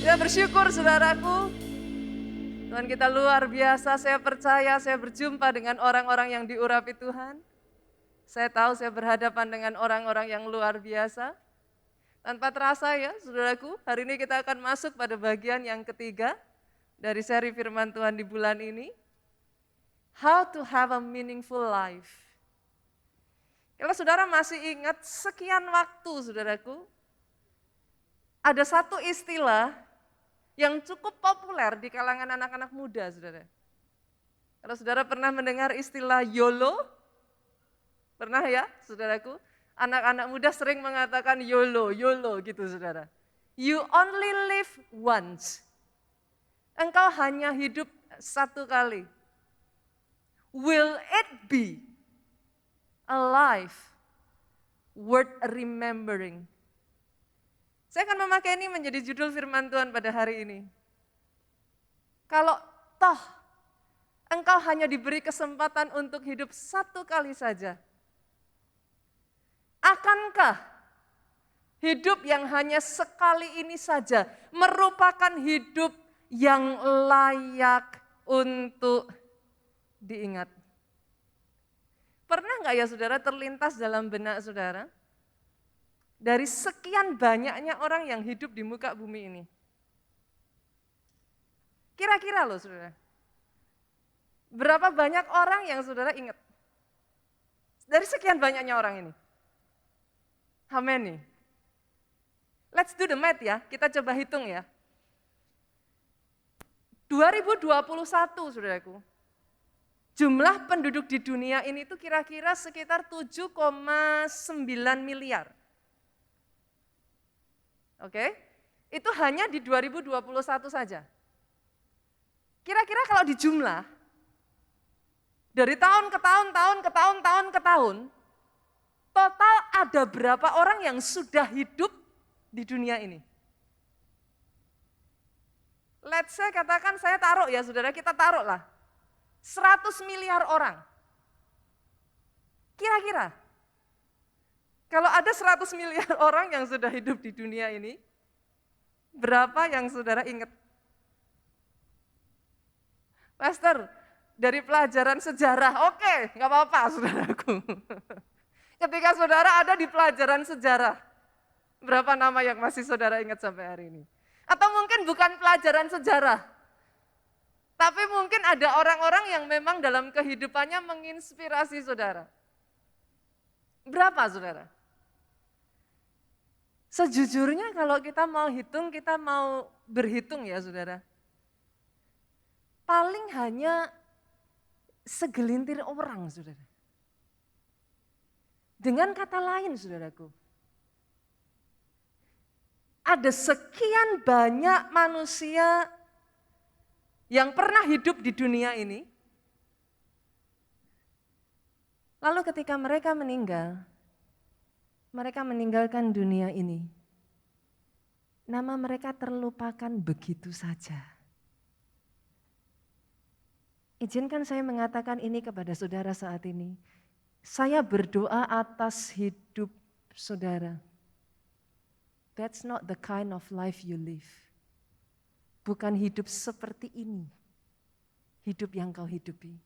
Saya bersyukur saudaraku, Tuhan kita luar biasa. Saya percaya saya berjumpa dengan orang-orang yang diurapi Tuhan. Saya tahu saya berhadapan dengan orang-orang yang luar biasa. Tanpa terasa ya saudaraku, hari ini kita akan masuk pada bagian yang ketiga dari seri firman Tuhan di bulan ini. How to have a meaningful life. Kalau saudara masih ingat sekian waktu saudaraku, ada satu istilah yang cukup populer di kalangan anak-anak muda, saudara. Kalau saudara pernah mendengar istilah YOLO, pernah ya, saudaraku? Anak-anak muda sering mengatakan YOLO, YOLO gitu, saudara. You only live once. Engkau hanya hidup satu kali. Will it be a life worth remembering? Saya akan memakai ini menjadi judul firman Tuhan pada hari ini. Kalau toh engkau hanya diberi kesempatan untuk hidup satu kali saja, akankah hidup yang hanya sekali ini saja merupakan hidup yang layak untuk diingat? Pernah nggak ya saudara terlintas dalam benak saudara? Dari sekian banyaknya orang yang hidup di muka bumi ini. Kira-kira loh saudara, berapa banyak orang yang saudara ingat? Dari sekian banyaknya orang ini. How many? Let's do the math ya, kita coba hitung ya. 2021 saudaraku, jumlah penduduk di dunia ini tuh kira-kira sekitar 7,9 miliar. Oke, itu hanya di 2021 saja. Kira-kira kalau dijumlah, dari tahun ke tahun, total ada berapa orang yang sudah hidup di dunia ini? Let's say katakan saya taruh ya saudara, kita taruh lah. 100 miliar orang. Kira-kira, kalau ada 100 miliar orang yang sudah hidup di dunia ini, berapa yang saudara ingat? Pastor, dari pelajaran sejarah, oke, nggak apa-apa saudaraku. Ketika saudara ada di pelajaran sejarah, berapa nama yang masih saudara ingat sampai hari ini? Atau mungkin bukan pelajaran sejarah, tapi mungkin ada orang-orang yang memang dalam kehidupannya menginspirasi saudara. Berapa saudara? Sejujurnya kalau kita mau hitung, kita mau berhitung ya saudara. Paling hanya segelintir orang saudara. Dengan kata lain saudaraku, ada sekian banyak manusia yang pernah hidup di dunia ini. Lalu ketika mereka meninggal, mereka meninggalkan dunia ini. Nama mereka terlupakan begitu saja. Izinkan saya mengatakan ini kepada saudara saat ini. Saya berdoa atas hidup saudara. That's not the kind of life you live. Bukan hidup seperti ini. Hidup yang kau hidupi.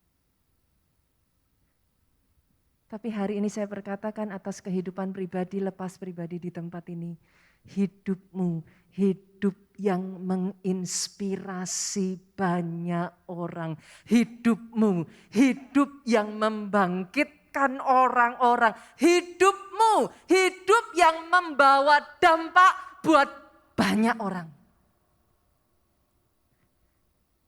Tapi hari ini saya berkatakan atas kehidupan pribadi, lepas pribadi di tempat ini. Hidupmu, hidup yang menginspirasi banyak orang. Hidupmu, hidup yang membangkitkan orang-orang. Hidupmu, hidup yang membawa dampak buat banyak orang.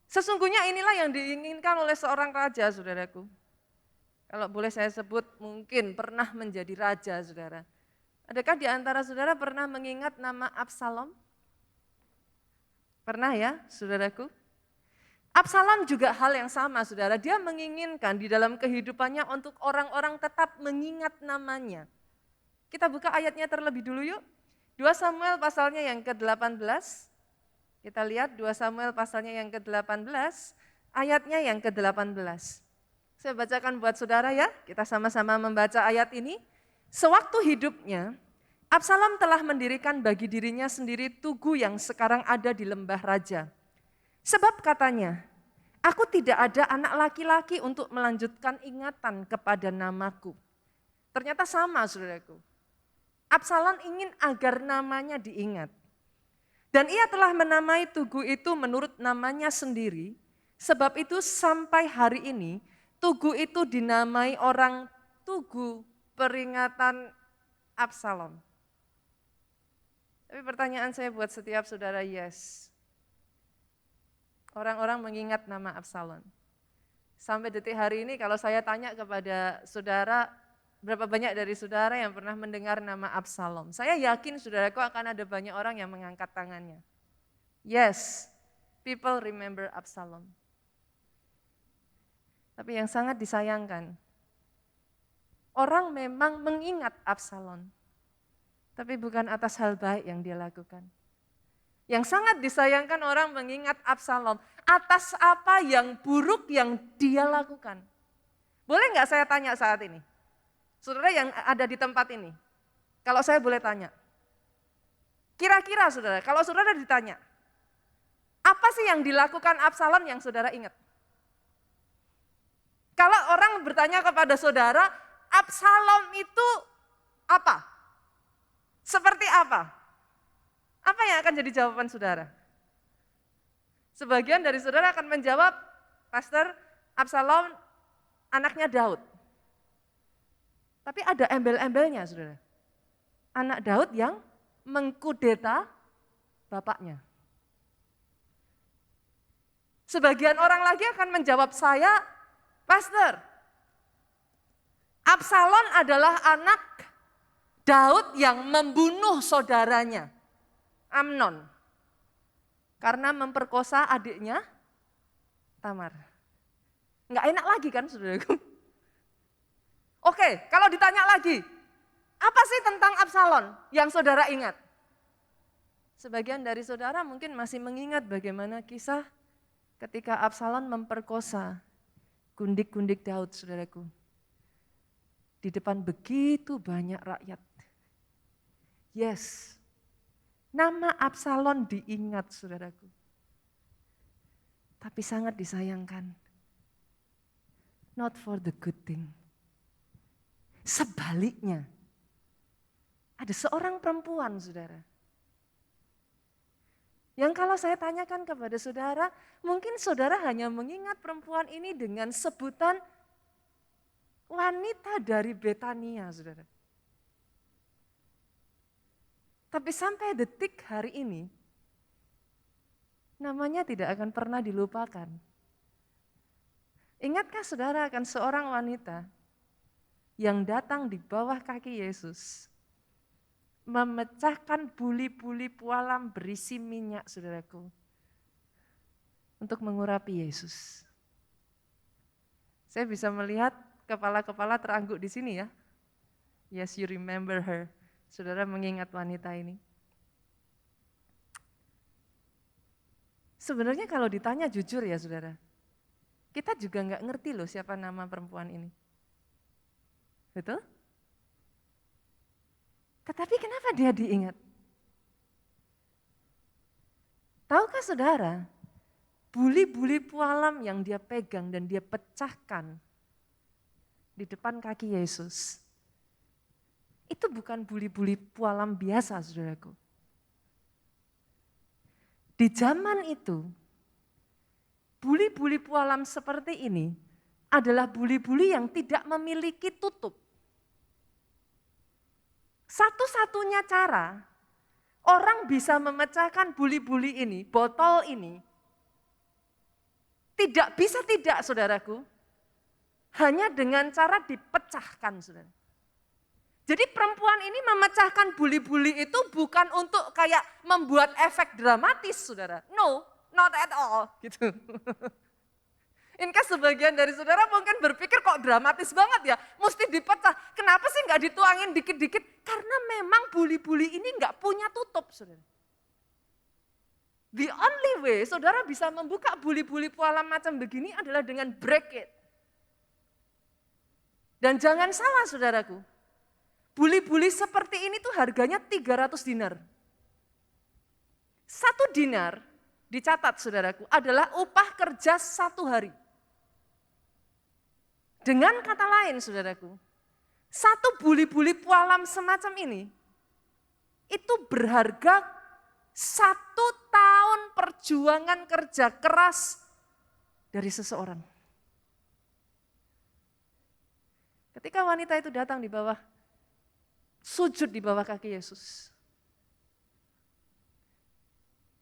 Sesungguhnya inilah yang diinginkan oleh seorang raja, saudaraku. Kalau boleh saya sebut mungkin pernah menjadi raja saudara. Adakah di antara saudara pernah mengingat nama Absalom? Pernah ya saudaraku? Absalom juga hal yang sama saudara. Dia menginginkan di dalam kehidupannya untuk orang-orang tetap mengingat namanya. Kita buka ayatnya terlebih dulu yuk. 2 Samuel pasalnya yang ke-18. Kita lihat 2 Samuel pasalnya yang ke-18. Ayatnya yang ke-18. Saya bacakan buat saudara ya, kita sama-sama membaca ayat ini. Sewaktu hidupnya, Absalom telah mendirikan bagi dirinya sendiri tugu yang sekarang ada di lembah raja. Sebab katanya, aku tidak ada anak laki-laki untuk melanjutkan ingatan kepada namaku. Ternyata sama, saudaraku. Absalom ingin agar namanya diingat. Dan ia telah menamai tugu itu menurut namanya sendiri. Sebab itu sampai hari ini, tugu itu dinamai orang Tugu Peringatan Absalom. Tapi pertanyaan saya buat setiap saudara, yes. Orang-orang mengingat nama Absalom. Sampai detik hari ini kalau saya tanya kepada saudara, berapa banyak dari saudara yang pernah mendengar nama Absalom? Saya yakin saudaraku akan ada banyak orang yang mengangkat tangannya. Yes, people remember Absalom. Tapi yang sangat disayangkan, orang memang mengingat Absalom. Tapi bukan atas hal baik yang dia lakukan. Yang sangat disayangkan orang mengingat Absalom atas apa yang buruk yang dia lakukan. Boleh nggak saya tanya saat ini? Saudara yang ada di tempat ini, kalau saya boleh tanya. Kira-kira saudara, kalau saudara ditanya, apa sih yang dilakukan Absalom yang saudara ingat? Kalau orang bertanya kepada saudara, Absalom itu apa? Seperti apa? Apa yang akan jadi jawaban saudara? Sebagian dari saudara akan menjawab, Pastor, Absalom anaknya Daud. Tapi ada embel-embelnya, saudara. Anak Daud yang mengkudeta bapaknya. Sebagian orang lagi akan menjawab saya, Pastor, Absalom adalah anak Daud yang membunuh saudaranya, Amnon, karena memperkosa adiknya Tamar. Enggak enak lagi kan saudaraku? Oke, kalau ditanya lagi, apa sih tentang Absalom yang saudara ingat? Sebagian dari saudara mungkin masih mengingat bagaimana kisah ketika Absalom memperkosa gundik-gundik Daud, saudaraku. Di depan begitu banyak rakyat. Yes, nama Absalom diingat, saudaraku. Tapi sangat disayangkan. Not for the good thing. Sebaliknya, ada seorang perempuan, saudara. Yang kalau saya tanyakan kepada saudara, mungkin saudara hanya mengingat perempuan ini dengan sebutan wanita dari Betania, saudara. Tapi sampai detik hari ini, namanya tidak akan pernah dilupakan. Ingatkah saudara akan seorang wanita yang datang di bawah kaki Yesus, memecahkan buli-buli pualam berisi minyak, saudaraku, untuk mengurapi Yesus. Saya bisa melihat kepala-kepala terangguk di sini ya. Yes, you remember her. Saudara mengingat wanita ini. Sebenarnya kalau ditanya jujur ya saudara, kita juga nggak ngerti loh siapa nama perempuan ini. Betul? Tetapi kenapa dia diingat? Tahukah saudara, buli-buli pualam yang dia pegang dan dia pecahkan di depan kaki Yesus, itu bukan buli-buli pualam biasa, saudaraku. Di zaman itu, buli-buli pualam seperti ini adalah buli-buli yang tidak memiliki tutup. Satu-satunya cara orang bisa memecahkan buli-buli ini, botol ini, tidak bisa tidak, saudaraku, hanya dengan cara dipecahkan, saudara. Jadi perempuan ini memecahkan buli-buli itu bukan untuk kayak membuat efek dramatis, saudara. No, not at all, gitu. In case sebagian dari saudara mungkin berpikir kok dramatis banget ya, mesti dipecah. Kenapa sih nggak dituangin dikit-dikit? Karena memang buli-buli ini nggak punya tutup, saudara. The only way saudara bisa membuka buli-buli pualam macam begini adalah dengan break it. Dan jangan salah saudaraku, Buli-buli seperti ini tuh harganya 300 dinar. 1 dinar, dicatat saudaraku, adalah upah kerja 1 hari. Dengan kata lain saudaraku, 1 buli-buli pualam semacam ini, itu berharga 1 tahun perjuangan kerja keras dari seseorang. Ketika wanita itu datang di bawah, sujud di bawah kaki Yesus.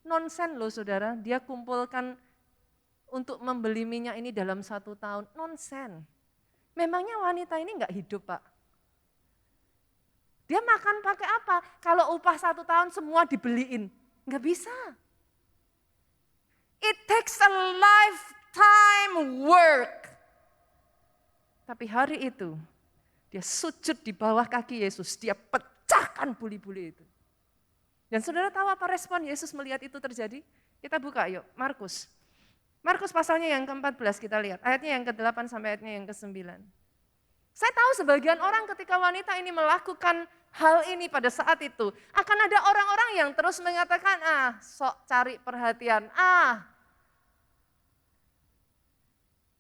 Nonsen loh saudara, dia kumpulkan untuk membeli minyak ini dalam 1 tahun. Nonsen. Memangnya wanita ini enggak hidup Pak? Dia makan pakai apa? Kalau upah 1 tahun semua dibeliin. Enggak bisa. It takes a lifetime work. Tapi hari itu, dia sujud di bawah kaki Yesus, dia pecahkan buli-buli itu. Dan saudara tahu apa respon Yesus melihat itu terjadi? Kita buka yuk, Markus. Markus pasalnya yang ke-14 kita lihat, ayatnya yang ke-8 sampai ayatnya yang ke-9. Saya tahu sebagian orang ketika wanita ini melakukan hal ini pada saat itu, akan ada orang-orang yang terus mengatakan, sok cari perhatian,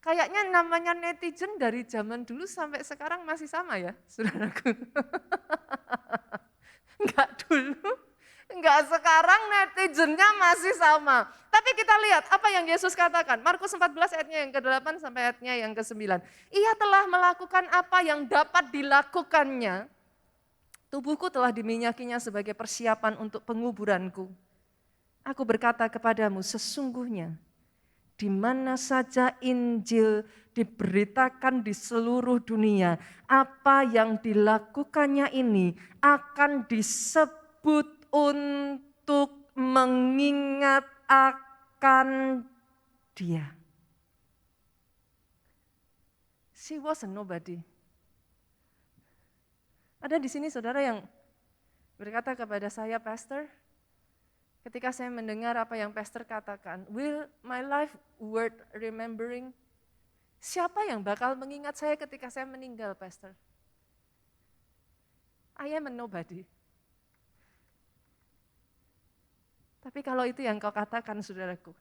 kayaknya namanya netizen dari zaman dulu sampai sekarang masih sama ya, saudaraku. Enggak dulu. Enggak, sekarang netizennya masih sama. Tapi kita lihat apa yang Yesus katakan. Markus 14 ayatnya yang ke-8 sampai ayatnya yang ke-9. Ia telah melakukan apa yang dapat dilakukannya. Tubuhku telah diminyakinya sebagai persiapan untuk penguburanku. Aku berkata kepadamu, sesungguhnya di mana saja Injil diberitakan di seluruh dunia, apa yang dilakukannya ini akan disebut untuk mengingat akan dia. She was a nobody. Ada di sini saudara yang berkata kepada saya, Pastor, ketika saya mendengar apa yang Pastor katakan, will my life worth remembering? Siapa yang bakal mengingat saya ketika saya meninggal, Pastor? I am a nobody. Tapi kalau itu yang kau katakan, saudaraku,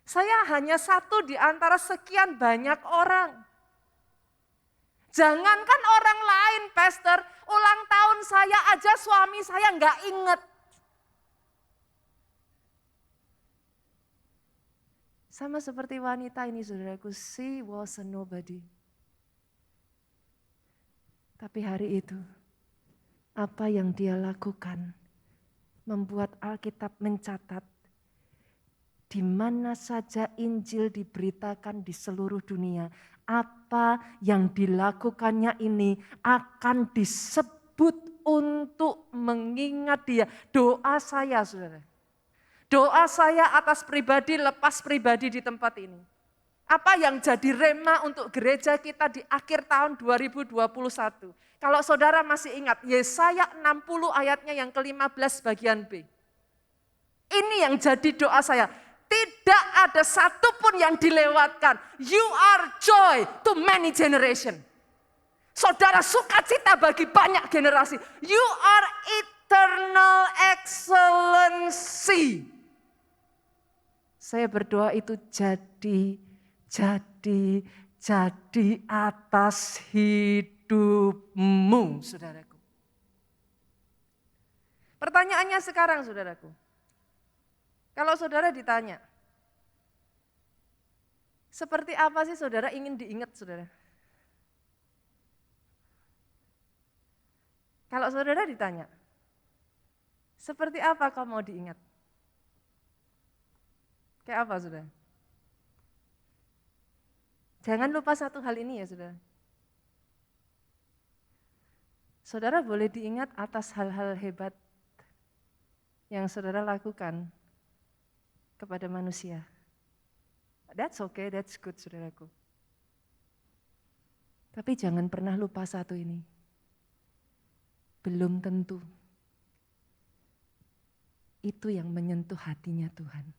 saya hanya satu di antara sekian banyak orang. Jangankan orang lain, Pastor, ulang tahun saya aja suami saya nggak inget. Sama seperti wanita ini, saudaraku, she was a nobody. Tapi hari itu, apa yang dia lakukan membuat Alkitab mencatat di mana saja Injil diberitakan di seluruh dunia, apa yang dilakukannya ini akan disebut untuk mengingat dia. Doa saya, saudara. Doa saya atas pribadi, lepas pribadi di tempat ini. Apa yang jadi rema untuk gereja kita di akhir tahun 2021. Kalau saudara masih ingat, Yesaya 60 ayatnya yang ke-15 bagian B. Ini yang jadi doa saya. Tidak ada satupun yang dilewatkan. You are joy to many generation. Saudara sukacita bagi banyak generasi. You are eternal excellency. Saya berdoa itu jadi atas hidupmu, saudaraku. Pertanyaannya sekarang, saudaraku. Kalau saudara ditanya, seperti apa sih saudara ingin diingat, saudara? Kalau saudara ditanya, seperti apa kau mau diingat? Kayak apa, saudara? Jangan lupa satu hal ini ya, saudara. Saudara boleh diingat atas hal-hal hebat yang saudara lakukan kepada manusia. That's okay, that's good, saudaraku. Tapi jangan pernah lupa satu ini. Belum tentu itu yang menyentuh hatinya Tuhan.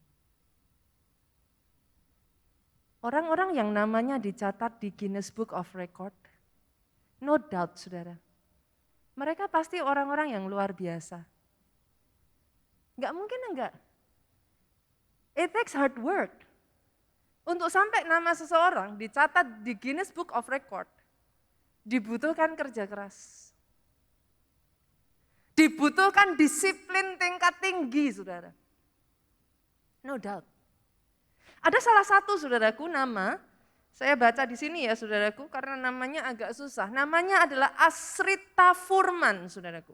Orang-orang yang namanya dicatat di Guinness Book of Record, no doubt, saudara, Mereka pasti orang-orang yang luar biasa. Enggak mungkin enggak. It takes hard work. Untuk sampai nama seseorang dicatat di Guinness Book of Record, dibutuhkan kerja keras. Dibutuhkan disiplin tingkat tinggi, saudara. No doubt. Ada salah satu saudaraku nama, saya baca di sini ya saudaraku, karena namanya agak susah. Namanya adalah Asrita Furman, saudaraku.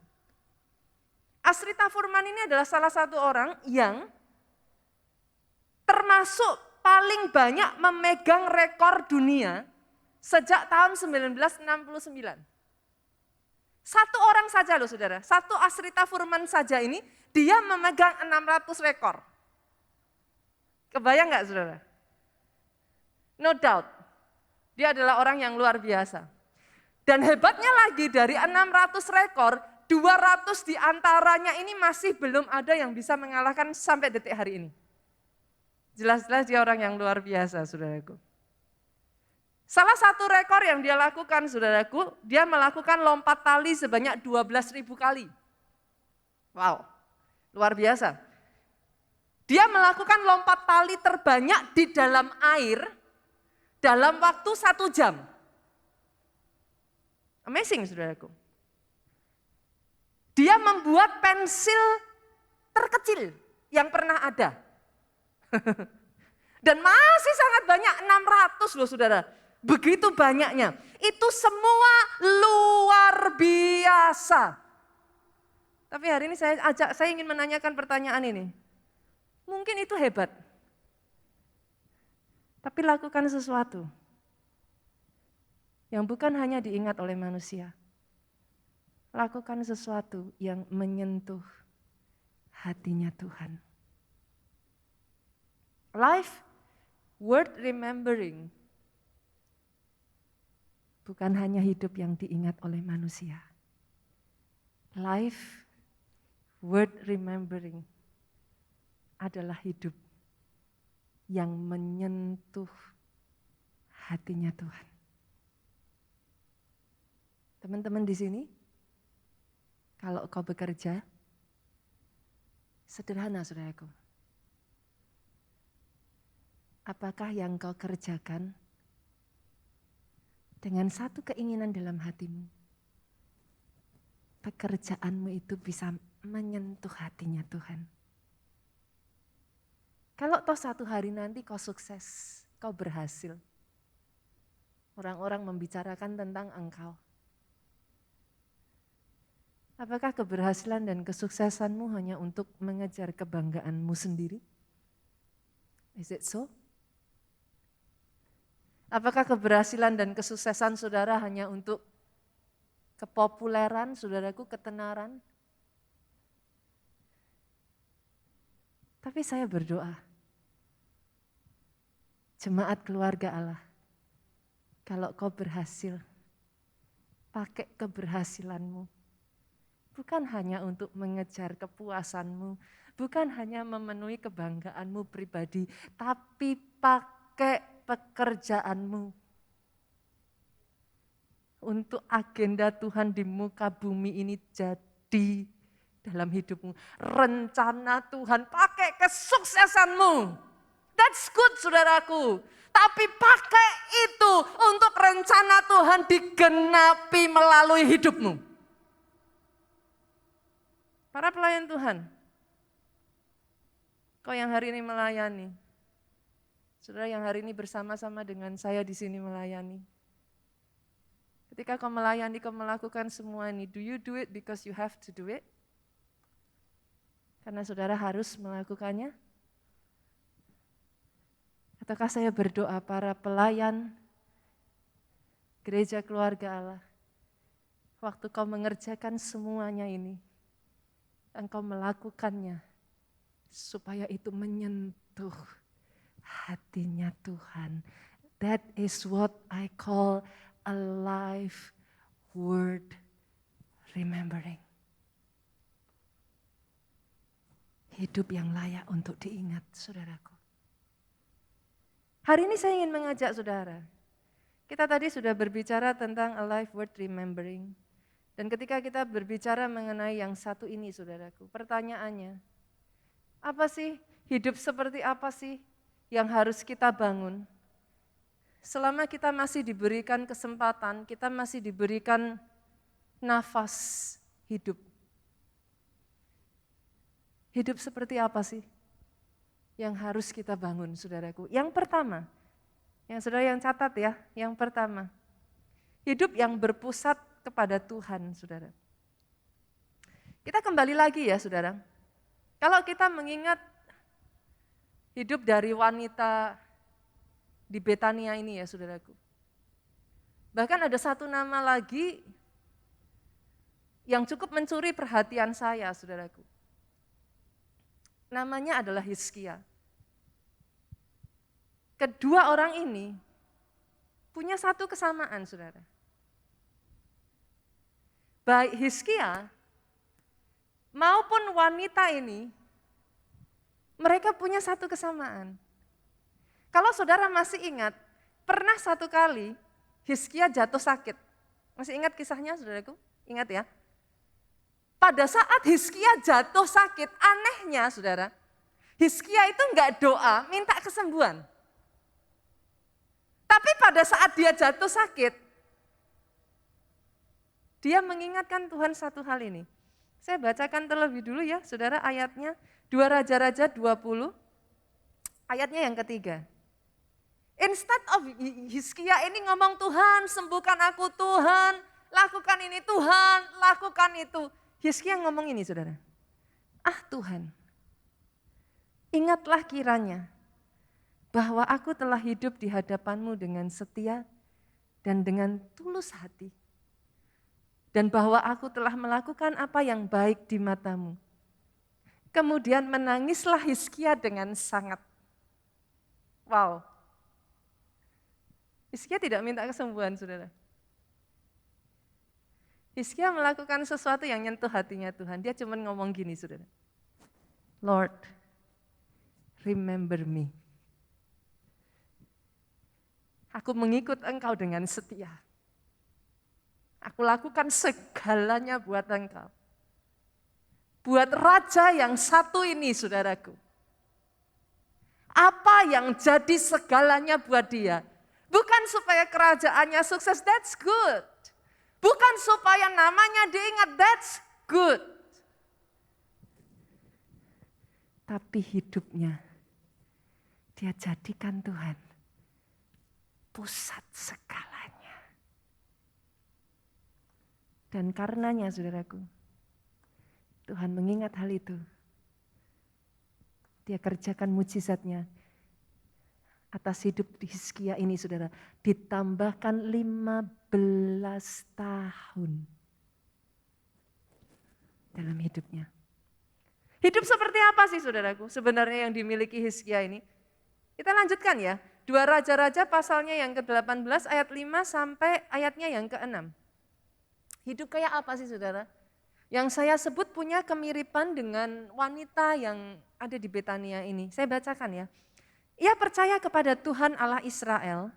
Asrita Furman ini adalah salah satu orang yang termasuk paling banyak memegang rekor dunia sejak tahun 1969. Satu orang saja loh saudara, satu Asrita Furman saja ini, dia memegang 600 rekor. Kebayang nggak saudara? No doubt, dia adalah orang yang luar biasa. Dan hebatnya lagi dari 600 rekor, 200 diantaranya ini masih belum ada yang bisa mengalahkan sampai detik hari ini. Jelas-jelas dia orang yang luar biasa saudaraku. Salah satu rekor yang dia lakukan, saudaraku, dia melakukan lompat tali sebanyak 12.000 kali. Wow, luar biasa. Dia melakukan lompat tali terbanyak di dalam air dalam waktu 1 jam. Amazing, saudaraku. Dia membuat pensil terkecil yang pernah ada. Dan masih sangat banyak, 600 loh saudara. Begitu banyaknya, itu semua luar biasa. Tapi hari ini saya ingin menanyakan pertanyaan ini. Mungkin itu hebat. Tapi lakukan sesuatu yang bukan hanya diingat oleh manusia. Lakukan sesuatu yang menyentuh hatinya Tuhan. Life worth remembering. Bukan hanya hidup yang diingat oleh manusia. Life worth remembering adalah hidup yang menyentuh hatinya Tuhan. Teman-teman di sini, kalau kau bekerja, sederhana saudaraku. Apakah yang kau kerjakan dengan satu keinginan dalam hatimu, pekerjaanmu itu bisa menyentuh hatinya Tuhan. Kalau toh satu hari nanti kau sukses, kau berhasil, orang-orang membicarakan tentang engkau. Apakah keberhasilan dan kesuksesanmu hanya untuk mengejar kebanggaanmu sendiri? Is it so? Apakah keberhasilan dan kesuksesan saudara hanya untuk kepopuleran, saudaraku, ketenaran? Tapi saya berdoa, jemaat keluarga Allah, kalau kau berhasil, pakai keberhasilanmu. Bukan hanya untuk mengejar kepuasanmu, bukan hanya memenuhi kebanggaanmu pribadi, tapi pakai pekerjaanmu untuk agenda Tuhan di muka bumi ini jadi dalam hidupmu. Rencana Tuhan, pakai kesuksesanmu. That's good saudaraku. Tapi pakai itu untuk rencana Tuhan digenapi melalui hidupmu. Para pelayan Tuhan, kau yang hari ini melayani, saudara yang hari ini bersama-sama dengan saya di sini melayani. Ketika kau melayani, kau melakukan semua ini, do you do it because you have to do it? Karena saudara harus melakukannya? Ataukah saya berdoa para pelayan gereja keluarga Allah, waktu kau mengerjakan semuanya ini, engkau melakukannya supaya itu menyentuh hatinya Tuhan. That is what I call a life worth remembering. Hidup yang layak untuk diingat, saudaraku. Hari ini saya ingin mengajak saudara. Kita tadi sudah berbicara tentang a life worth remembering. Dan ketika kita berbicara mengenai yang satu ini, saudaraku, pertanyaannya, apa sih, hidup seperti apa sih yang harus kita bangun? Selama kita masih diberikan kesempatan, kita masih diberikan nafas hidup. Hidup seperti apa sih yang harus kita bangun, saudaraku? Yang pertama, yang saudara yang catat ya, yang pertama, hidup yang berpusat kepada Tuhan, saudara. Kita kembali lagi ya, saudara. Kalau kita mengingat hidup dari wanita di Betania ini ya, saudaraku. Bahkan ada satu nama lagi yang cukup mencuri perhatian saya, saudaraku. Namanya adalah Hizkia. Kedua orang ini punya satu kesamaan, saudara. Baik Hizkia maupun wanita ini, mereka punya satu kesamaan. Kalau saudara masih ingat, pernah satu kali Hizkia jatuh sakit. Masih ingat kisahnya, saudaraku? Ingat ya? Pada saat Hizkia jatuh sakit, anehnya saudara, Hizkia itu enggak doa, minta kesembuhan. Tapi pada saat dia jatuh sakit, dia mengingatkan Tuhan satu hal ini. Saya bacakan terlebih dulu ya, saudara, ayatnya 2 Raja-Raja 20, ayatnya yang ketiga. Instead of Hizkia ini ngomong, Tuhan sembuhkan aku, Tuhan lakukan ini, Tuhan lakukan itu. Hizkia ngomong ini, saudara. Ah Tuhan, ingatlah kiranya bahwa aku telah hidup di hadapan-Mu dengan setia dan dengan tulus hati. Dan bahwa aku telah melakukan apa yang baik di mata-Mu. Kemudian menangislah Hizkia dengan sangat. Wow. Hizkia tidak minta kesembuhan, saudara. Hizkia melakukan sesuatu yang nyentuh hatinya Tuhan. Dia cuma ngomong gini, saudara. Lord, remember me. Aku mengikut Engkau dengan setia. Aku lakukan segalanya buat Engkau. Buat raja yang satu ini, saudaraku. Apa yang jadi segalanya buat dia? Bukan supaya kerajaannya sukses, that's good. Bukan supaya namanya diingat, that's good. Tapi hidupnya, dia jadikan Tuhan pusat segalanya. Dan karenanya, saudaraku, Tuhan mengingat hal itu. Dia kerjakan mujizatnya atas hidup Hizkia ini, saudara. Ditambahkan 15 tahun dalam hidupnya. Hidup seperti apa sih, saudaraku, sebenarnya yang dimiliki Hizkia ini? Kita lanjutkan ya. 2 Raja-Raja pasalnya yang ke-18 ayat 5 sampai ayatnya yang ke-6. Hidup kayak apa sih, saudara? Yang saya sebut punya kemiripan dengan wanita yang ada di Betania ini. Saya bacakan ya. Ia percaya kepada Tuhan Allah Israel,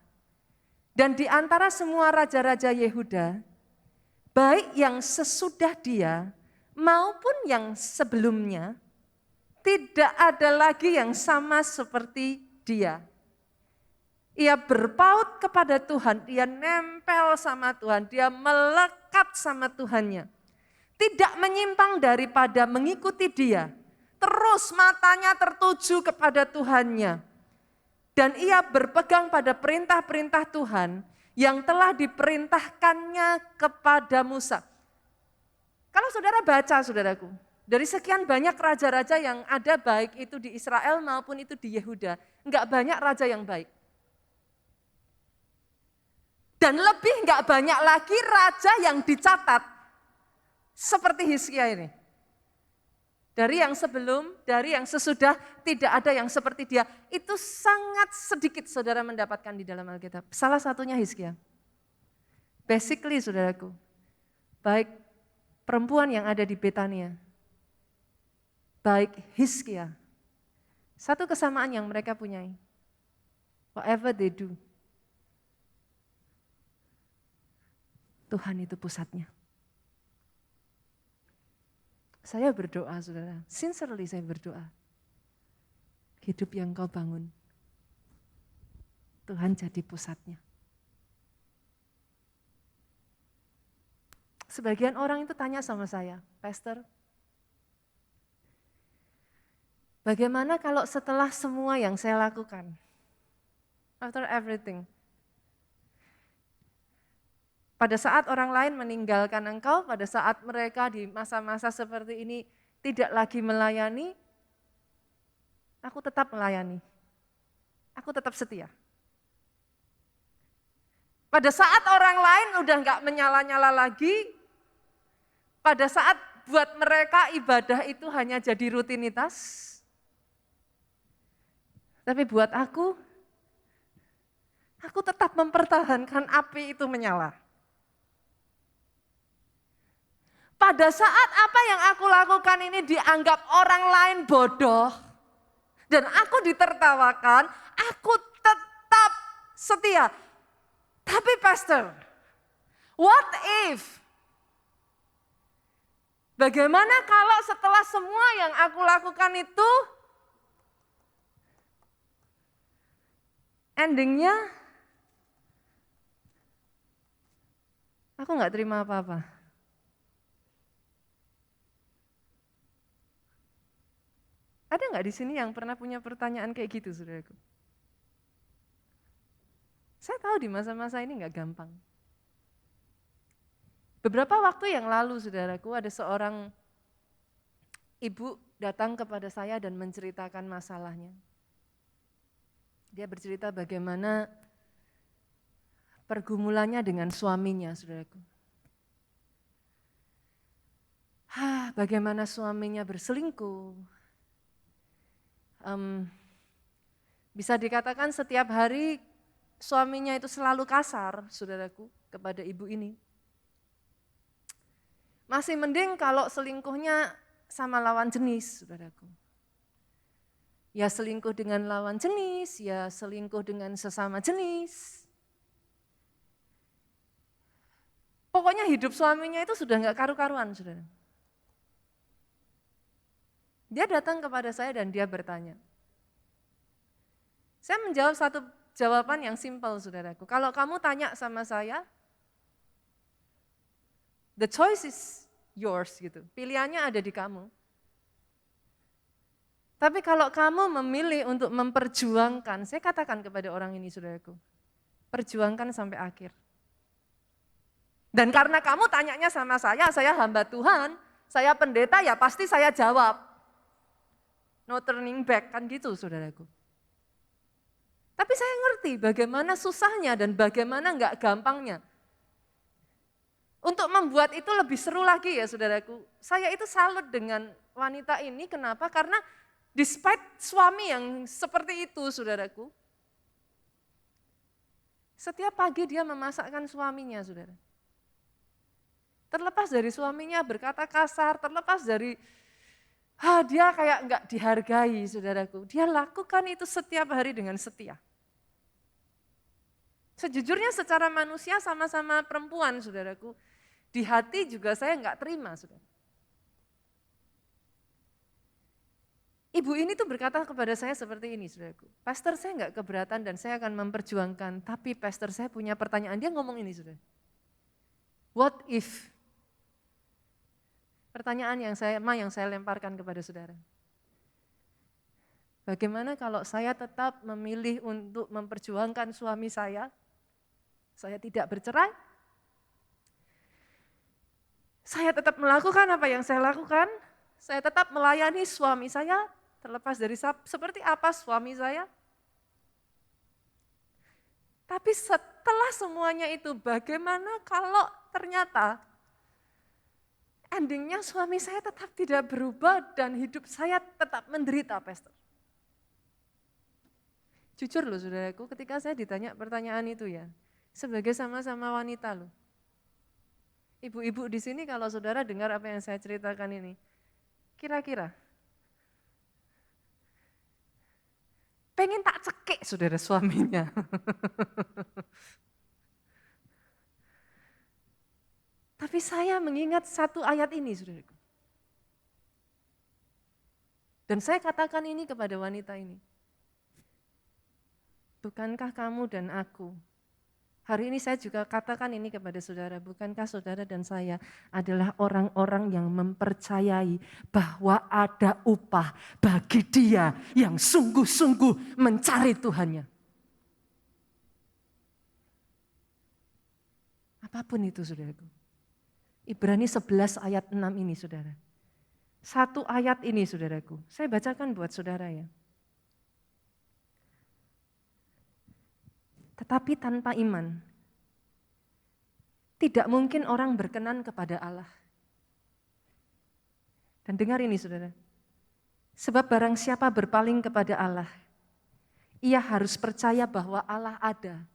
dan di antara semua raja-raja Yehuda, baik yang sesudah dia maupun yang sebelumnya, tidak ada lagi yang sama seperti dia. Ia berpaut kepada Tuhan, dia nempel sama Tuhan, dia melekat sama Tuhannya. Tidak menyimpang daripada mengikuti dia, terus matanya tertuju kepada Tuhannya. Dan ia berpegang pada perintah-perintah Tuhan yang telah diperintahkannya kepada Musa. Kalau saudara baca, saudaraku, dari sekian banyak raja-raja yang ada baik itu di Israel maupun itu di Yehuda, enggak banyak raja yang baik. Dan lebih enggak banyak lagi raja yang dicatat seperti Hizkia ini. Dari yang sebelum, dari yang sesudah, tidak ada yang seperti dia. Itu sangat sedikit saudara mendapatkan di dalam Alkitab. Salah satunya Hizkia. Basically, saudaraku, baik perempuan yang ada di Betania, baik Hizkia, satu kesamaan yang mereka punyai. Whatever they do, Tuhan itu pusatnya. Saya berdoa, saudara. Sincerely saya berdoa. Hidup yang kau bangun, Tuhan jadi pusatnya. Sebagian orang itu tanya sama saya, Pastor, bagaimana kalau setelah semua yang saya lakukan, after everything, pada saat orang lain meninggalkan engkau, pada saat mereka di masa-masa seperti ini tidak lagi melayani, aku tetap melayani. Aku tetap setia. Pada saat orang lain udah enggak menyala-nyala lagi, pada saat buat mereka ibadah itu hanya jadi rutinitas, tapi buat aku tetap mempertahankan api itu menyala. Pada saat apa yang aku lakukan ini dianggap orang lain bodoh, dan aku ditertawakan, aku tetap setia. Tapi Pastor, what if? Bagaimana kalau setelah semua yang aku lakukan itu, endingnya aku nggak terima apa-apa. Ada nggak di sini yang pernah punya pertanyaan kayak gitu, saudaraku? Saya tahu di masa-masa ini nggak gampang. Beberapa waktu yang lalu, saudaraku, ada seorang ibu datang kepada saya dan menceritakan masalahnya. Dia bercerita bagaimana pergumulannya dengan suaminya, saudaraku. Bagaimana suaminya berselingkuh. Bisa dikatakan setiap hari suaminya itu selalu kasar, saudaraku, kepada ibu ini. Masih mending kalau selingkuhnya sama lawan jenis, saudaraku. Ya selingkuh dengan lawan jenis, ya selingkuh dengan sesama jenis. Pokoknya hidup suaminya itu sudah enggak karu-karuan, saudara. Dia datang kepada saya dan dia bertanya. Saya menjawab satu jawaban yang simpel, saudaraku. Kalau kamu tanya sama saya, the choice is yours, gitu. Pilihannya ada di kamu. Tapi kalau kamu memilih untuk memperjuangkan, saya katakan kepada orang ini, saudaraku, perjuangkan sampai akhir. Dan karena kamu tanyanya sama saya hamba Tuhan, saya pendeta, ya pasti saya jawab. No turning back, kan gitu, saudaraku. Tapi saya ngerti bagaimana susahnya dan bagaimana enggak gampangnya. Untuk membuat itu lebih seru lagi ya, saudaraku. Saya itu salut dengan wanita ini, kenapa? Karena despite suami yang seperti itu, saudaraku, setiap pagi dia memasakkan suaminya, saudara. Terlepas dari suaminya berkata kasar, terlepas dari dia kayak enggak dihargai, saudaraku. Dia lakukan itu setiap hari dengan setia. Sejujurnya secara manusia sama-sama perempuan, saudaraku. Di hati juga saya enggak terima, saudara. Ibu ini tuh berkata kepada saya seperti ini, saudaraku. Pastor, saya enggak keberatan dan saya akan memperjuangkan, tapi pastor saya punya pertanyaan. Dia ngomong ini, saudara. What if? Pertanyaan yang saya lemparkan kepada saudara. Bagaimana kalau saya tetap memilih untuk memperjuangkan suami saya tidak bercerai, saya tetap melakukan apa yang saya lakukan, saya tetap melayani suami saya, terlepas dari seperti apa suami saya. Tapi setelah semuanya itu, bagaimana kalau ternyata endingnya suami saya tetap tidak berubah dan hidup saya tetap menderita, pastor. Jujur loh, saudaraku, ketika saya ditanya pertanyaan itu ya, sebagai sama-sama wanita loh. Ibu-ibu di sini kalau saudara dengar apa yang saya ceritakan ini, kira-kira pengen tak cekik saudara suaminya. Tapi saya mengingat satu ayat ini, saudaraku. Dan saya katakan ini kepada wanita ini. Bukankah kamu dan aku, hari ini saya juga katakan ini kepada saudara, bukankah saudara dan saya adalah orang-orang yang mempercayai bahwa ada upah bagi dia yang sungguh-sungguh mencari Tuhannya. Apapun itu saudaraku. Ibrani 11 ayat 6 ini saudara. Satu ayat ini saudaraku, saya bacakan buat saudara ya. Tetapi tanpa iman, tidak mungkin orang berkenan kepada Allah. Dan dengar ini saudara, sebab barang siapa berpaling kepada Allah, ia harus percaya bahwa Allah ada.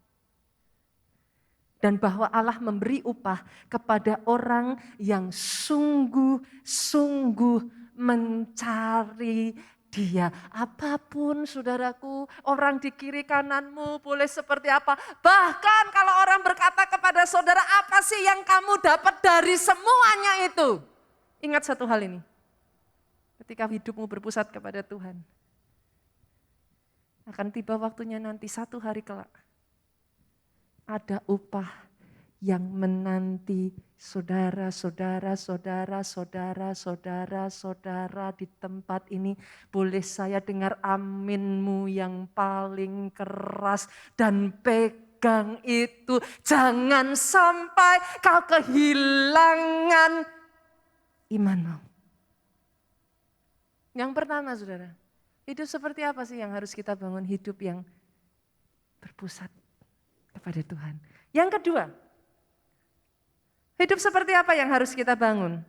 Dan bahwa Allah memberi upah kepada orang yang sungguh-sungguh mencari Dia. Apapun saudaraku, orang di kiri kananmu boleh seperti apa. Bahkan kalau orang berkata kepada saudara, apa sih yang kamu dapat dari semuanya itu? Ingat satu hal ini, ketika hidupmu berpusat kepada Tuhan, akan tiba waktunya nanti satu hari kelak, ada upah yang menanti saudara di tempat ini. Boleh saya dengar aminmu yang paling keras dan pegang itu. Jangan sampai kau kehilangan imanmu. Yang pertama saudara, hidup seperti apa sih yang harus kita bangun? Hidup yang berpusat kepada Tuhan. Yang kedua, hidup seperti apa yang harus kita bangun?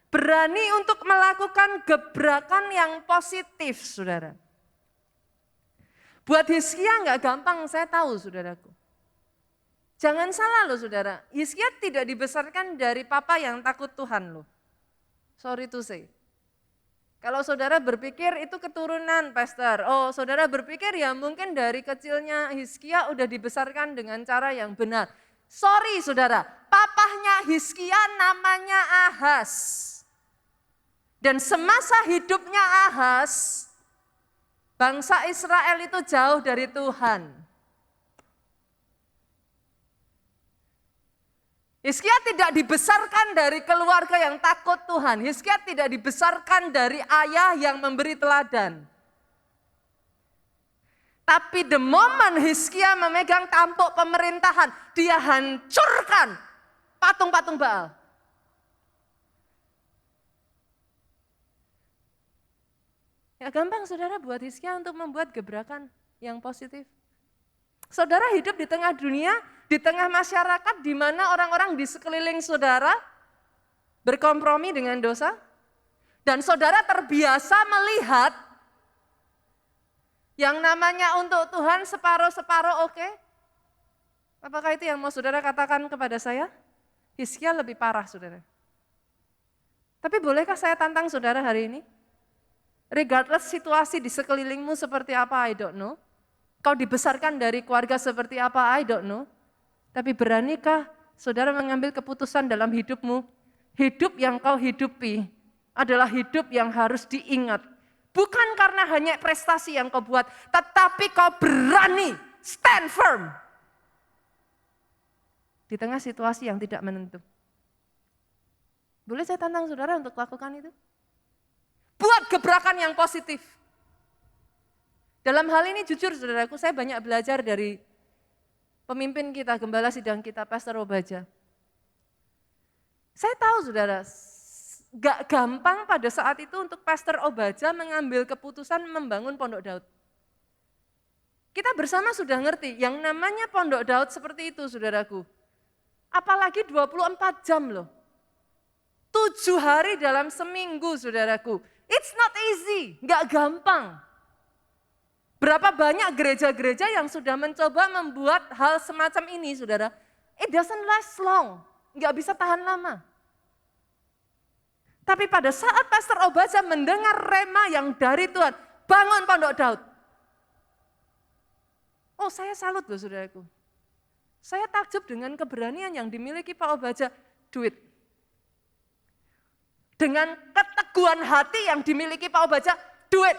Berani untuk melakukan gebrakan yang positif, saudara. Buat Hizkia nggak gampang, saya tahu saudaraku. Jangan salah loh saudara, Hizkia tidak dibesarkan dari papa yang takut Tuhan loh. Sorry to say. Kalau saudara berpikir itu keturunan pastor, oh saudara berpikir ya mungkin dari kecilnya Hizkia udah dibesarkan dengan cara yang benar. Sorry saudara, papahnya Hizkia namanya Ahaz. Dan semasa hidupnya Ahaz, bangsa Israel itu jauh dari Tuhan. Hizkia tidak dibesarkan dari keluarga yang takut Tuhan. Hizkia tidak dibesarkan dari ayah yang memberi teladan. Tapi the moment Hizkia memegang tampuk pemerintahan, dia hancurkan patung-patung Baal. Ya gampang saudara buat Hizkia untuk membuat gebrakan yang positif. Saudara hidup di tengah dunia, di tengah masyarakat di mana orang-orang di sekeliling saudara berkompromi dengan dosa. Dan saudara terbiasa melihat yang namanya untuk Tuhan separuh-separuh oke. Apakah itu yang mau saudara katakan kepada saya? Hizkia lebih parah saudara. Tapi bolehkah saya tantang saudara hari ini? Regardless situasi di sekelilingmu seperti apa, I don't know. Kau dibesarkan dari keluarga seperti apa, I don't know. Tapi beranikah saudara mengambil keputusan dalam hidupmu? Hidup yang kau hidupi adalah hidup yang harus diingat. Bukan karena hanya prestasi yang kau buat, tetapi kau berani stand firm. Di tengah situasi yang tidak menentu. Boleh saya tantang saudara untuk lakukan itu? Buat gebrakan yang positif. Dalam hal ini jujur saudaraku, saya banyak belajar dari pemimpin kita, gembala sidang kita, Pastor Obaja. Saya tahu saudara, gak gampang pada saat itu untuk Pastor Obaja mengambil keputusan membangun Pondok Daud. Kita bersama sudah ngerti, yang namanya Pondok Daud seperti itu saudaraku. Apalagi 24 jam loh. 7 hari dalam seminggu saudaraku. It's not easy, gak gampang. Berapa banyak gereja-gereja yang sudah mencoba membuat hal semacam ini saudara. It doesn't last long, gak bisa tahan lama. Tapi pada saat Pastor Obaja mendengar rema yang dari Tuhan, bangun Pondok Daud. Oh saya salut loh saudaraku. Saya takjub dengan keberanian yang dimiliki Pak Obaja, do it. Dengan keteguhan hati yang dimiliki Pak Obaja, do it.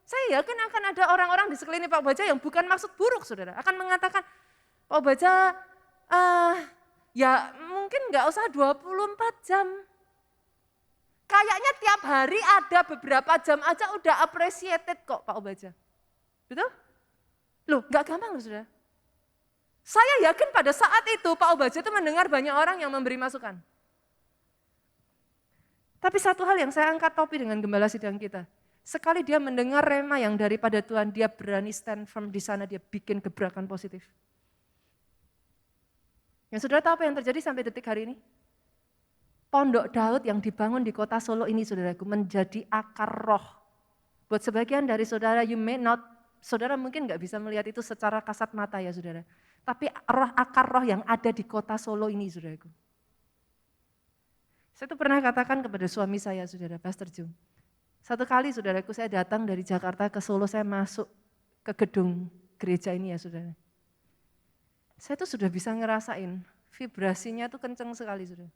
Saya yakin akan ada orang-orang di sekeliling Pak Baja yang bukan maksud buruk, saudara. Akan mengatakan, Pak Baja, ya mungkin nggak usah 24 jam. Kayaknya tiap hari ada beberapa jam aja udah appreciated kok Pak Baja. Betul? Loh, nggak gampang loh, saudara. Saya yakin pada saat itu Pak Obaja itu mendengar banyak orang yang memberi masukan. Tapi satu hal yang saya angkat topi dengan gembala sidang kita. Sekali dia mendengar rema yang daripada Tuhan, dia berani stand firm di sana, dia bikin gebrakan positif. Yang saudara tahu apa yang terjadi sampai detik hari ini? Pondok Daud yang dibangun di kota Solo ini, saudaraku, menjadi akar roh. Buat sebagian dari saudara, saudara mungkin nggak bisa melihat itu secara kasat mata ya saudara. Tapi akar roh yang ada di kota Solo ini, saudaraku. Saya tuh pernah katakan kepada suami saya, saudara, Pastor Jung. Satu kali, saudaraku, saya datang dari Jakarta ke Solo, saya masuk ke gedung gereja ini ya, saudara. Saya tuh sudah bisa ngerasain, vibrasinya tuh kenceng sekali, saudara.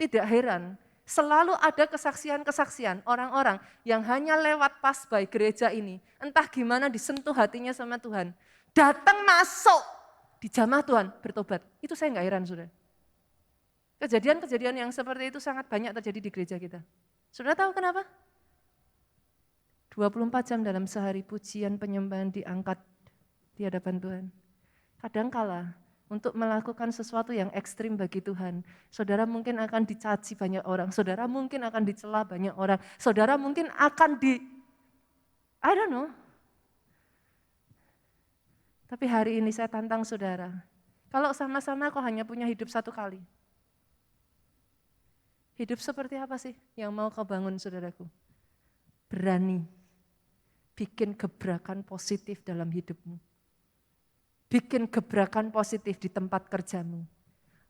Tidak heran, selalu ada kesaksian-kesaksian orang-orang yang hanya lewat pas by gereja ini, entah gimana disentuh hatinya sama Tuhan. Datang masuk di jamaah Tuhan, bertobat. Itu saya nggak heran, saudara. Kejadian-kejadian yang seperti itu sangat banyak terjadi di gereja kita. Saudara tahu kenapa? 24 jam dalam sehari pujian penyembahan diangkat di hadapan Tuhan. Kadangkala untuk melakukan sesuatu yang ekstrim bagi Tuhan, saudara mungkin akan dicaci banyak orang, saudara mungkin akan dicela banyak orang, saudara mungkin akan I don't know. Tapi hari ini saya tantang saudara, kalau sama-sama kau hanya punya hidup satu kali, hidup seperti apa sih yang mau kau bangun, saudaraku? Berani bikin gebrakan positif dalam hidupmu. Bikin gebrakan positif di tempat kerjamu.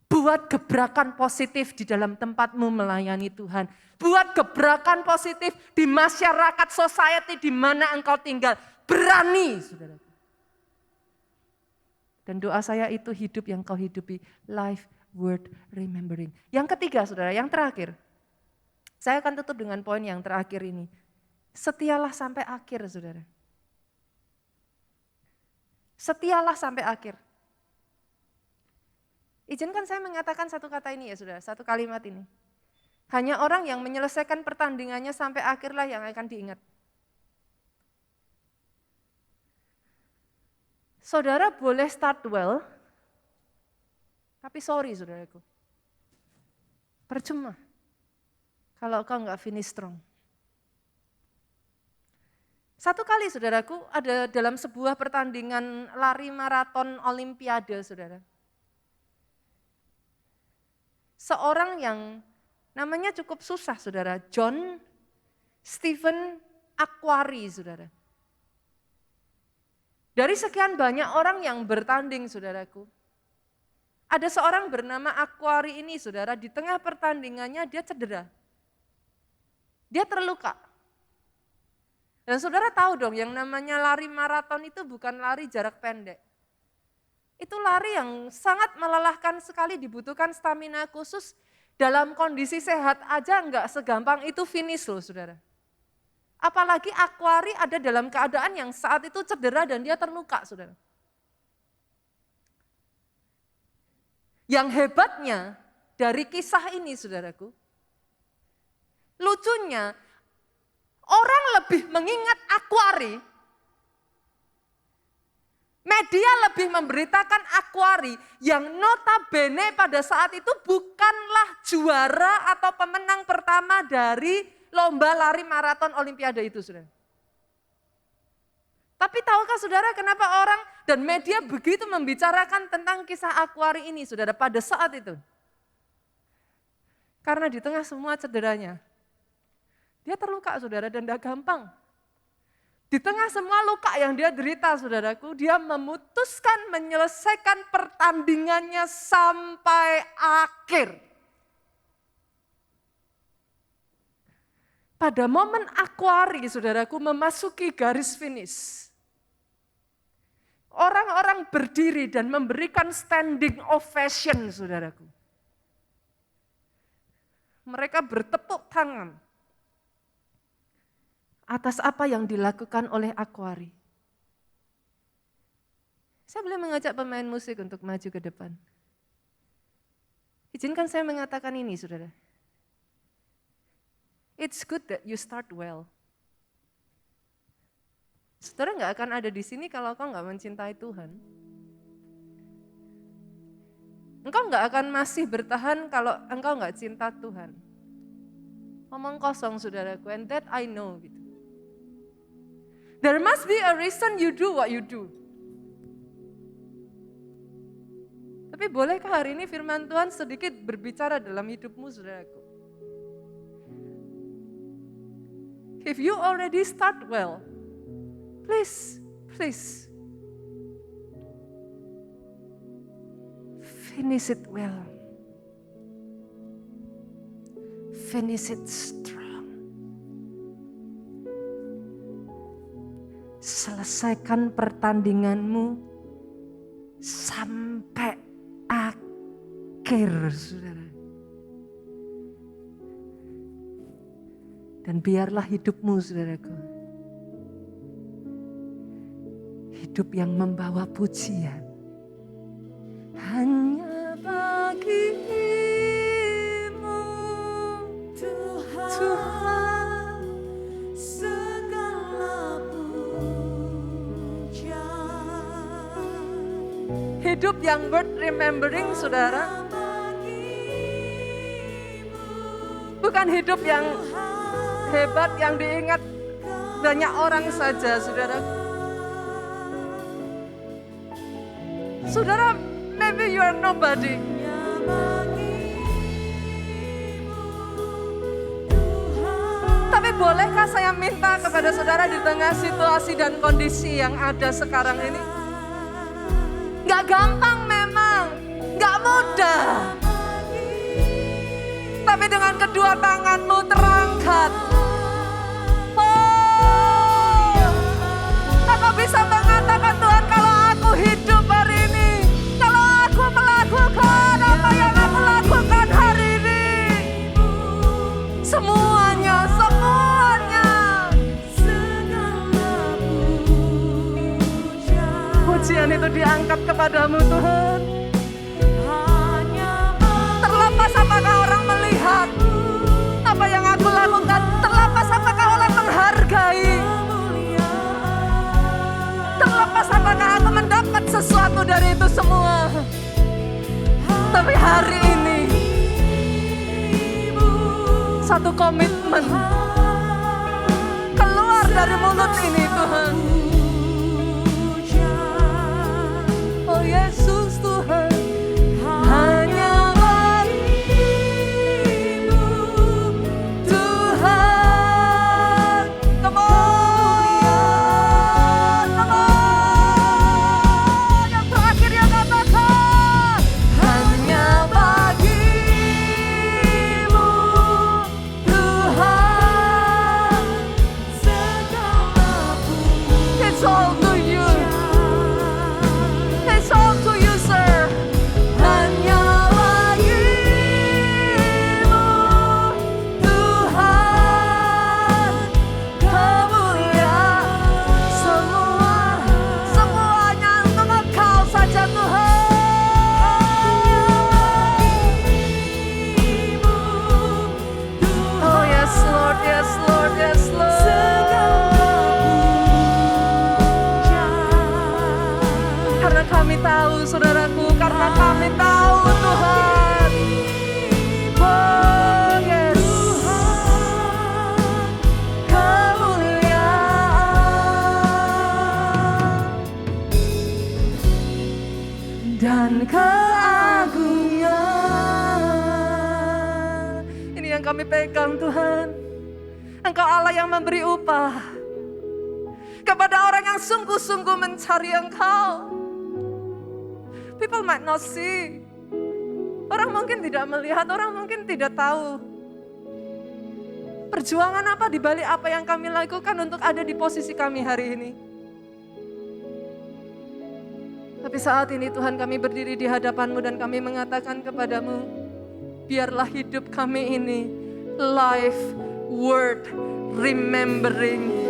Buat gebrakan positif di dalam tempatmu melayani Tuhan. Buat gebrakan positif di masyarakat, society di mana engkau tinggal. Berani, saudaraku. Dan doa saya itu hidup yang kau hidupi, life worth remembering. Yang ketiga, saudara, yang terakhir. Saya akan tutup dengan poin yang terakhir ini. Setialah sampai akhir, saudara. Setialah sampai akhir. Izinkan saya mengatakan satu kata ini ya, saudara, satu kalimat ini. Hanya orang yang menyelesaikan pertandingannya sampai akhirlah yang akan diingat. Saudara boleh start well, tapi sorry saudaraku, percuma kalau kau nggak finish strong. Satu kali saudaraku ada dalam sebuah pertandingan lari maraton olimpiade saudara. Seorang yang namanya cukup susah saudara, John Stephen Aquari saudara. Dari sekian banyak orang yang bertanding saudaraku, ada seorang bernama Aquari ini saudara, di tengah pertandingannya dia cedera. Dia terluka. Dan saudara tahu dong yang namanya lari maraton itu bukan lari jarak pendek. Itu lari yang sangat melelahkan sekali, dibutuhkan stamina khusus. Dalam kondisi sehat aja enggak segampang itu finish loh saudara. Apalagi Aquari ada dalam keadaan yang saat itu cedera dan dia terluka, saudara. Yang hebatnya dari kisah ini, saudaraku, lucunya orang lebih mengingat Aquari, media lebih memberitakan Aquari yang notabene pada saat itu bukanlah juara atau pemenang pertama dari lomba lari maraton olimpiade itu, saudara. Tapi tahukah saudara kenapa orang dan media begitu membicarakan tentang kisah Aquari ini, saudara, pada saat itu? Karena di tengah semua cederanya, dia terluka, saudara, dan tidak gampang. Di tengah semua luka yang dia derita, saudaraku, dia memutuskan menyelesaikan pertandingannya sampai akhir. Pada momen Aquari, saudaraku, memasuki garis finish, orang-orang berdiri dan memberikan standing ovation, saudaraku. Mereka bertepuk tangan. atas apa yang dilakukan oleh Aquari. Saya boleh mengajak pemain musik untuk maju ke depan. Izinkan saya mengatakan ini, saudara. It's good that you start well. Saudara nggak akan ada di sini kalau kau nggak mencintai Tuhan. Engkau nggak akan masih bertahan kalau engkau nggak cinta Tuhan. Ngomong kosong, saudaraku, and that I know. Gitu. There must be a reason you do what you do. Tapi bolehkah hari ini firman Tuhan sedikit berbicara dalam hidupmu, saudaraku? If you already start well, please finish it well. Finish it strong. Selesaikan pertandinganmu sampai akhir, saudara. Dan biarlah hidupmu, saudaraku, hidup yang membawa pujian hanya bagimu, Tuhan, segala pujian. Hidup yang worth remembering, saudara, bukan hidup yang hebat, yang diingat banyak orang saja, saudara. Saudara, maybe you are nobody. Tapi bolehkah saya minta kepada saudara di tengah situasi dan kondisi yang ada sekarang ini? Gak gampang memang, gak mudah. Tapi dengan kedua tanganmu terangkat, aku bisa mengatakan, Tuhan, kalau aku hidup hari ini, kalau aku melakukan apa yang aku lakukan hari ini, semuanya, pujian itu diangkat kepadamu, Tuhan. Terlepas apakah orang melihat apa yang aku lakukan, terlepas apakah orang menghargai, terlepas apakah aku mendapat sesuatu dari itu semua. Tapi hari ini satu komitmen keluar dari mulut ini, Tuhan. Oh Yesus, Tuhan, hanya bagimu, Tuhan. Come on, come on. Yang terakhir yang katakan, hanya bagimu, Tuhan, segala pujian. It's all to you. It's all to you, sir. Hanya bagimu, Tuhan, kemuliaan. Semuanya untuk Engkau saja, Tuhan. Oh yes, Lord, yes, Lord, yes, Lord. Karena kami tahu, saudaraku, karena kami tahu, Tuhan. Oh yes, kemuliaan dan keagungan. Ini yang kami pegang, Tuhan. Engkau Allah yang memberi upah kepada orang yang sungguh-sungguh mencari Engkau. People might not see. Orang mungkin tidak melihat, orang mungkin tidak tahu. Perjuangan apa di balik apa yang kami lakukan untuk ada di posisi kami hari ini. Tapi saat ini Tuhan, kami berdiri di hadapan-Mu dan kami mengatakan kepadamu, biarlah hidup kami ini life worth remembering.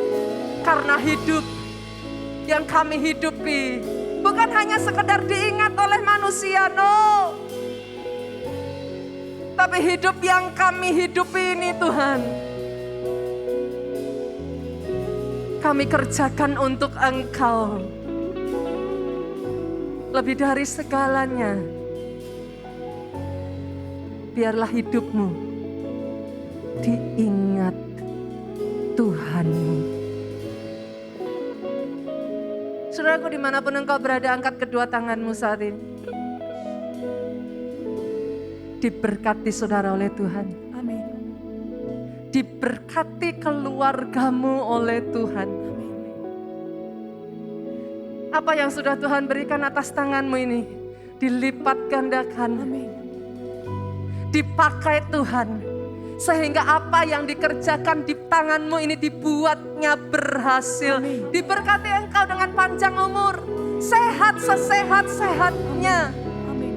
Karena hidup yang kami hidupi bukan hanya sekedar diingat oleh manusia, no. Tapi hidup yang kami hidupi ini Tuhan, kami kerjakan untuk Engkau. Lebih dari segalanya, biarlah hidupmu diingat Tuhanmu. Saudaraku, dimanapun engkau berada, angkat kedua tanganmu saat ini. Diberkati saudara oleh Tuhan. Amin. Diberkati keluargamu oleh Tuhan. Apa yang sudah Tuhan berikan atas tanganmu ini dilipat gandakan. Amin. Dipakai Tuhan, sehingga apa yang dikerjakan di tanganmu ini dibuatnya berhasil. Amin. Diberkati engkau dengan panjang umur, sehat sesehat-sehatnya. Amin.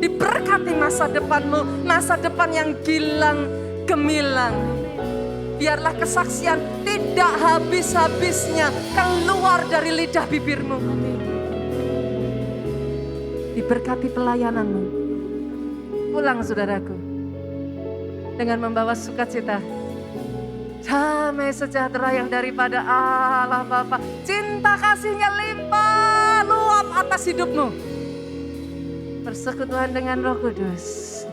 Diberkati masa depanmu, masa depan yang gilang gemilang. Biarlah kesaksian tidak habis-habisnya keluar dari lidah bibirmu. Diberkati pelayananmu. Pulang saudaraku, dengan membawa sukacita, damai sejahtera yang daripada Allah Bapa, cinta kasihnya limpah luap atas hidupmu. Persekutuan dengan Roh Kudus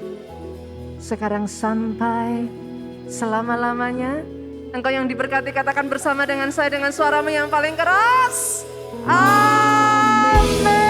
sekarang sampai selama-lamanya. Engkau yang diberkati katakan bersama dengan saya dengan suaramu yang paling keras. Amin.